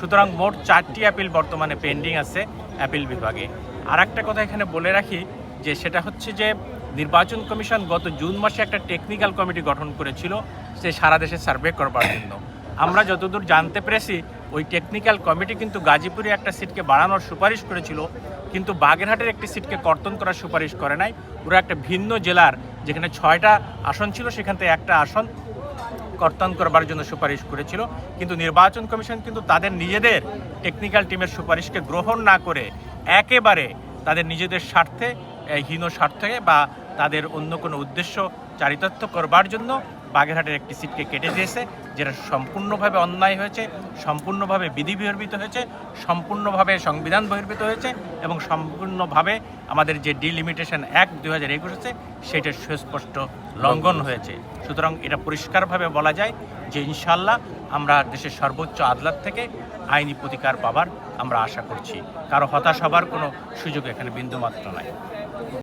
সুতরাং মোট 4টি অ্যাপিল বর্তমানে পেন্ডিং আছে অ্যাপিল বিভাগে। আর একটা কথা এখানে বলে রাখি যে সেটা হচ্ছে যে নির্বাচন কমিশন গত জুন মাসে একটা টেকনিক্যাল কমিটি গঠন করেছিল সে সারা দেশে সার্ভে করবার জন্য। আমরা যতদূর জানতে পেরেছি ওই টেকনিক্যাল কমিটি কিন্তু গাজীপুরে একটা সিটকে বাড়ানোর সুপারিশ করেছিল, কিন্তু বাগেরহাটের একটি সিটকে কর্তন করার সুপারিশ করে নাই। ওরা একটা ভিন্ন জেলার যেখানে 6টা আসন ছিল সেখান থেকে একটা আসন কর্তন করবার জন্য সুপারিশ করেছিল, কিন্তু নির্বাচন কমিশন কিন্তু তাদের নিজেদের টেকনিক্যাল টিমের সুপারিশকে গ্রহণ না করে একেবারে তাদের নিজেদের স্বার্থে, হীন স্বার্থে বা তাদের অন্য কোনো উদ্দেশ্য চারিতার্থ করবার জন্য বাগেরহাটের একটি সিটকে কেটে দিয়েছে, যেটা সম্পূর্ণভাবে অন্যায় হয়েছে, সম্পূর্ণভাবে বিধি বহির্ভূত হয়েছে, সম্পূর্ণভাবে সংবিধান বহির্ভূত হয়েছে এবং সম্পূর্ণভাবে আমাদের যে ডিলিমিটেশন অ্যাক্ট 2021 আছে সেটার সুস্পষ্ট লঙ্ঘন হয়েছে। সুতরাং এটা পরিষ্কারভাবে বলা যায় যে ইনশাল্লাহ আমরা দেশের সর্বোচ্চ আদালত থেকে আইনি প্রতিকার পাবার আমরা আশা করছি। কারো হতাশ হবার কোনো সুযোগ এখানে বিন্দুমাত্র নাই।